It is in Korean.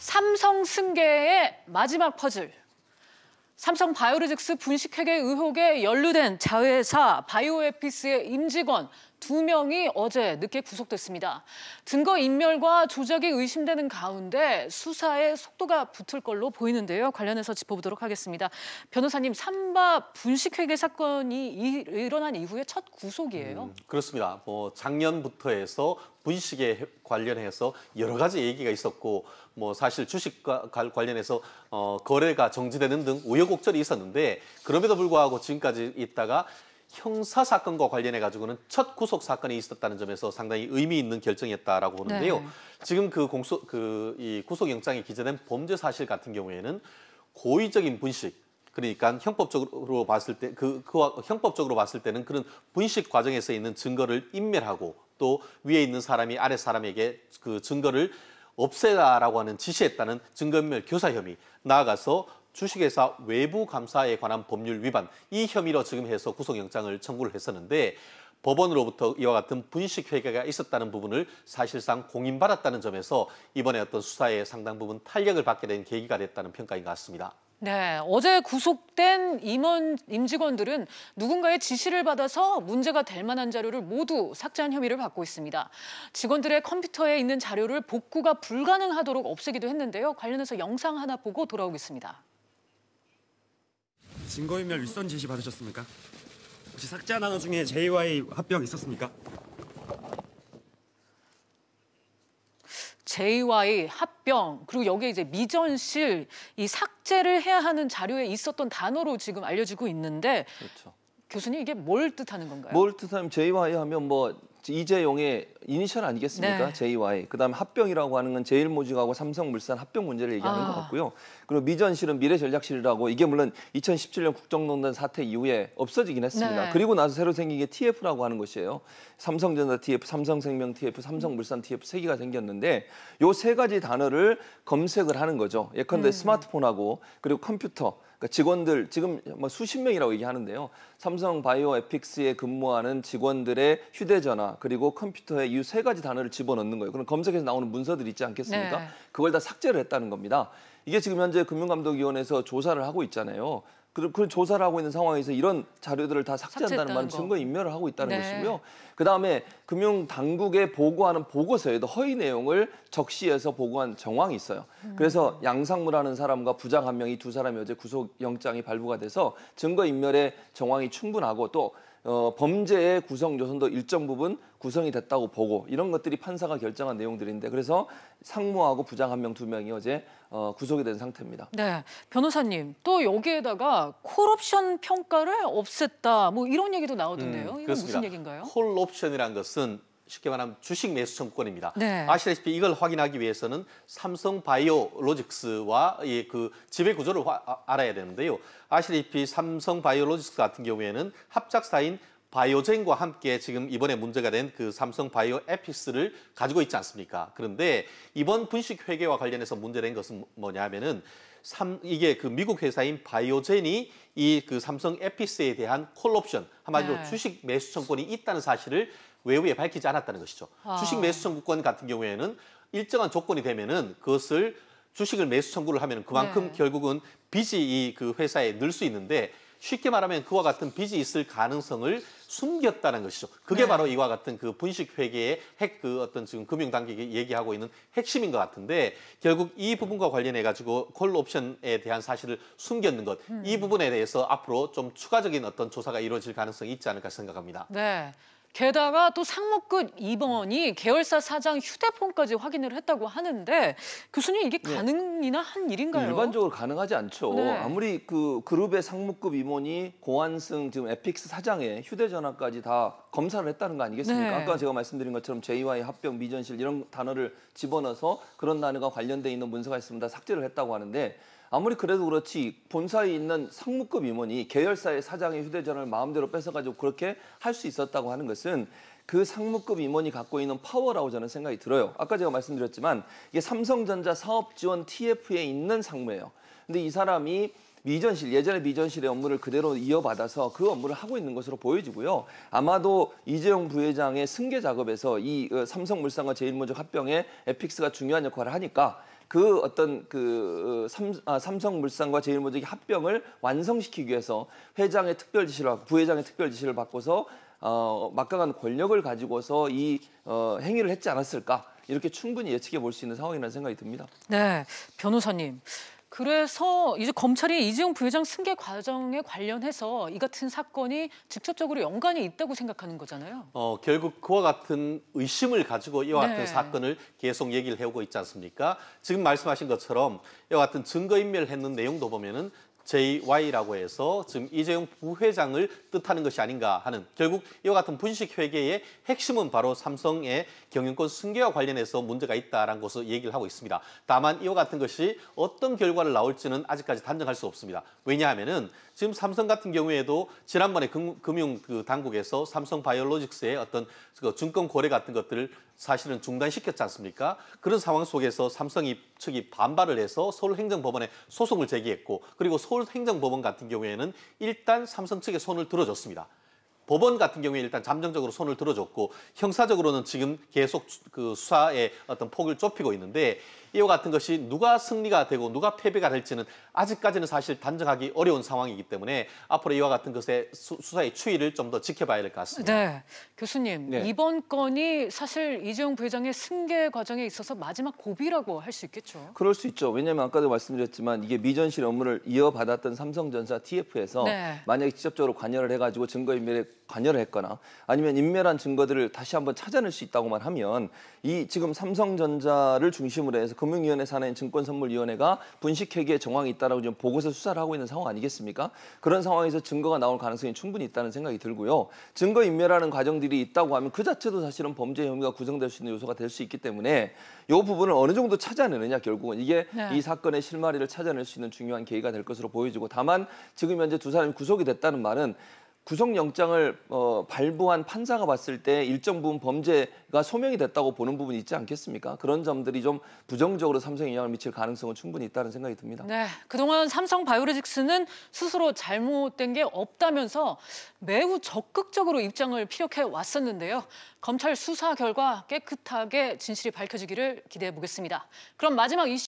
삼성 승계의 마지막 퍼즐. 삼성 바이오로직스 분식회계 의혹에 연루된 자회사 바이오에픽스의 임직원 2명이 어제 늦게 구속됐습니다. 증거인멸과 조작이 의심되는 가운데 수사에 속도가 붙을 걸로 보이는데요. 관련해서 짚어보도록 하겠습니다. 변호사님, 삼바 분식회계 사건이 일어난 이후에 첫 구속이에요? 그렇습니다. 작년부터 해서 분식에 관련해서 여러 가지 얘기가 있었고 사실 주식과 관련해서 거래가 정지되는 등 우여곡절이 있었는데 그럼에도 불구하고 지금까지 있다가 형사 사건과 관련해 가지고는 첫 구속 사건이 있었다는 점에서 상당히 의미 있는 결정이었다라고 보는데요. 네. 지금 이 구속 영장이 기재된 범죄 사실 같은 경우에는 고의적인 분식, 그러니까 형법적으로 봤을 때 형법적으로 봤을 때는 그런 분식 과정에서 있는 증거를 인멸하고 또 위에 있는 사람이 아래 사람에게 그 증거를 없애라라고 하는 지시했다는 증거인멸 교사 혐의, 나아가서 주식회사 외부 감사에 관한 법률 위반, 이 혐의로 지금 해서 구속영장을 청구를 했었는데 법원으로부터 이와 같은 분식 회계가 있었다는 부분을 사실상 공인받았다는 점에서 이번에 어떤 수사에 상당 부분 탄력을 받게 된 계기가 됐다는 평가인 것 같습니다. 네, 어제 구속된 임직원들은 누군가의 지시를 받아서 문제가 될 만한 자료를 모두 삭제한 혐의를 받고 있습니다. 직원들의 컴퓨터에 있는 자료를 복구가 불가능하도록 없애기도 했는데요. 관련해서 영상 하나 보고 돌아오겠습니다. 증거인멸 윗선 지시 받으셨습니까? 혹시 삭제한 단어 중에 JY 합병 있었습니까? JY 합병, 그리고 여기에 이제 미전실, 이 삭제를 해야 하는 자료에 있었던 단어로 지금 알려지고 있는데, 그렇죠. 교수님, 이게 뭘 뜻하는 건가요? 뭘 뜻하면 JY 하면 이재용의 이니셜 아니겠습니까? 네. JY. 그다음에 합병이라고 하는 건 제일모직하고 삼성물산 합병 문제를 얘기하는 것 같고요. 그리고 미전실은 미래전략실이라고, 이게 물론 2017년 국정농단 사태 이후에 없어지긴 했습니다. 네. 그리고 나서 새로 생긴 게 TF라고 하는 것이에요. 삼성전자 TF, 삼성생명 TF, 삼성물산 TF 3개가 생겼는데 요 3가지 단어를 검색을 하는 거죠. 예컨대 스마트폰하고 그리고 컴퓨터, 그러니까 직원들 지금 수십 명이라고 얘기하는데요. 삼성 바이오에픽스에 근무하는 직원들의 휴대전화 그리고 컴퓨터에 이 3가지 단어를 집어넣는 거예요. 그럼 검색해서 나오는 문서들 있지 않겠습니까? 네. 그걸 다 삭제를 했다는 겁니다. 이게 지금 현재 금융감독위원회에서 조사를 하고 있잖아요. 그 조사를 하고 있는 상황에서 이런 자료들을 다 삭제한다는 말은 증거인멸을 하고 있다는 것이고요. 그다음에 금융당국에 보고하는 보고서에도 허위 내용을 적시해서 보고한 정황이 있어요. 그래서 양상무라는 사람과 부장 1명이 2사람이 어제 구속영장이 발부가 돼서 증거인멸의 정황이 충분하고 또 범죄의 구성 요소도 일정 부분 구성이 됐다고 보고, 이런 것들이 판사가 결정한 내용들인데, 그래서 상무하고 부장 1명, 2명이 어제 구속이 된 상태입니다. 네, 변호사님, 또 여기에다가 콜옵션 평가를 없앴다, 이런 얘기도 나오던데요. 이건 그렇습니다. 무슨 얘기인가요? 콜옵션이라는 것은 쉽게 말하면 주식 매수 청구권입니다. 네. 아시다시피 이걸 확인하기 위해서는 삼성 바이오로직스와 그 지배 구조를 알아야 되는데요. 아시다시피 삼성 바이오로직스 같은 경우에는 합작사인 바이오젠과 함께 지금 이번에 문제가 된 그 삼성 바이오에픽스를 가지고 있지 않습니까? 그런데 이번 분식 회계와 관련해서 문제된 것은 뭐냐면은 이게 그 미국 회사인 바이오젠이 이 그 삼성 에픽스에 대한 콜옵션, 한마디로 주식 매수 청구권이 있다는 사실을 외부에 밝히지 않았다는 것이죠. 주식 매수 청구권 같은 경우에는 일정한 조건이 되면은 그것을 주식을 매수 청구를 하면 그만큼 결국은 빚이 그 회사에 늘 수 있는데, 쉽게 말하면 그와 같은 빚이 있을 가능성을 숨겼다는 것이죠. 그게 바로 이와 같은 그 분식 회계의 어떤 지금 금융당국이 얘기하고 있는 핵심인 것 같은데, 결국 이 부분과 관련해 가지고 콜옵션에 대한 사실을 숨겼는 것, 이 부분에 대해서 앞으로 좀 추가적인 어떤 조사가 이루어질 가능성이 있지 않을까 생각합니다. 네. 게다가 또 상무급 임원이 계열사 사장 휴대폰까지 확인을 했다고 하는데, 교수님, 이게 가능이나 한 일인가요? 일반적으로 가능하지 않죠. 아무리 그 그룹의 상무급 임원이 고한승 지금 에픽스 사장의 휴대전화까지 다 검사를 했다는 거 아니겠습니까? 아까 제가 말씀드린 것처럼 JY 합병, 미전실 이런 단어를 집어넣어서 그런 단어가 관련돼 있는 문서가 있으면 다 삭제를 했다고 하는데, 아무리 그래도 그렇지 본사에 있는 상무급 임원이 계열사의 사장의 휴대전화를 마음대로 뺏어가지고 그렇게 할 수 있었다고 하는 것은 그 상무급 임원이 갖고 있는 파워라고 저는 생각이 들어요. 아까 제가 말씀드렸지만 이게 삼성전자 사업지원 TF에 있는 상무예요. 근데 이 사람이 예전에 미전실의 업무를 그대로 이어받아서 그 업무를 하고 있는 것으로 보여지고요. 아마도 이재용 부회장의 승계 작업에서 이 삼성물산과 제일모직 합병에 에픽스가 중요한 역할을 하니까 그 어떤 삼성물산과 제일모직의 합병을 완성시키기 위해서 회장의 특별 지시를 받고 부회장의 특별 지시를 받고서 막강한 권력을 가지고서 이 행위를 했지 않았을까 이렇게 충분히 예측해 볼 수 있는 상황이라는 생각이 듭니다. 네, 변호사님. 그래서 이제 검찰이 이재용 부회장 승계 과정에 관련해서 이 같은 사건이 직접적으로 연관이 있다고 생각하는 거잖아요. 결국 그와 같은 의심을 가지고 이와 같은 네. 사건을 계속 얘기를 해오고 있지 않습니까? 지금 말씀하신 것처럼 이와 같은 증거인멸을 했는 내용도 보면은 JY라고 해서 지금 이재용 부회장을 뜻하는 것이 아닌가 하는 결국 이와 같은 분식회계의 핵심은 바로 삼성의 경영권 승계와 관련해서 문제가 있다라는 것을 얘기를 하고 있습니다. 다만 이와 같은 것이 어떤 결과를 나올지는 아직까지 단정할 수 없습니다. 왜냐하면은 지금 삼성 같은 경우에도 지난번에 금융 당국에서 삼성 바이오로직스의 어떤 증권 거래 같은 것들을 사실은 중단시켰지 않습니까? 그런 상황 속에서 삼성 측이 반발을 해서 서울행정법원에 소송을 제기했고 그리고 서울행정법원 같은 경우에는 일단 삼성 측에 손을 들어줬습니다. 법원 같은 경우에 일단 잠정적으로 손을 들어줬고 형사적으로는 지금 계속 그 수사의 어떤 폭을 좁히고 있는데 이와 같은 것이 누가 승리가 되고 누가 패배가 될지는 아직까지는 사실 단정하기 어려운 상황이기 때문에 앞으로 이와 같은 것의 수사의 추이를 좀 더 지켜봐야 될 것 같습니다. 네, 교수님. 네. 이번 건이 사실 이재용 부회장의 승계 과정에 있어서 마지막 고비라고 할 수 있겠죠. 그럴 수 있죠. 왜냐하면 아까도 말씀드렸지만 이게 미전실 업무를 이어받았던 삼성전자 TF에서 네. 만약에 직접적으로 관여를 해가지고 증거인멸에 관여를 했거나 아니면 인멸한 증거들을 다시 한번 찾아낼 수 있다고만 하면 이 지금 삼성전자를 중심으로 해서 금융위원회 산하인 증권선물위원회가 분식회계에 정황이 있다라고 지금 보고서 수사를 하고 있는 상황 아니겠습니까? 그런 상황에서 증거가 나올 가능성이 충분히 있다는 생각이 들고요. 증거인멸하는 과정들이 있다고 하면 그 자체도 사실은 범죄 혐의가 구성될 수 있는 요소가 될 수 있기 때문에 이 부분을 어느 정도 찾아내느냐 결국은 이게 네. 이 사건의 실마리를 찾아낼 수 있는 중요한 계기가 될 것으로 보여지고 다만 지금 현재 두 사람이 구속이 됐다는 말은 구속영장을 발부한 판사가 봤을 때 일정 부분 범죄가 소명이 됐다고 보는 부분이 있지 않겠습니까? 그런 점들이 좀 부정적으로 삼성에 영향을 미칠 가능성은 충분히 있다는 생각이 듭니다. 네, 그동안 삼성 바이오로직스는 스스로 잘못된 게 없다면서 매우 적극적으로 입장을 피력해 왔었는데요. 검찰 수사 결과 깨끗하게 진실이 밝혀지기를 기대해 보겠습니다. 그럼 마지막 이슈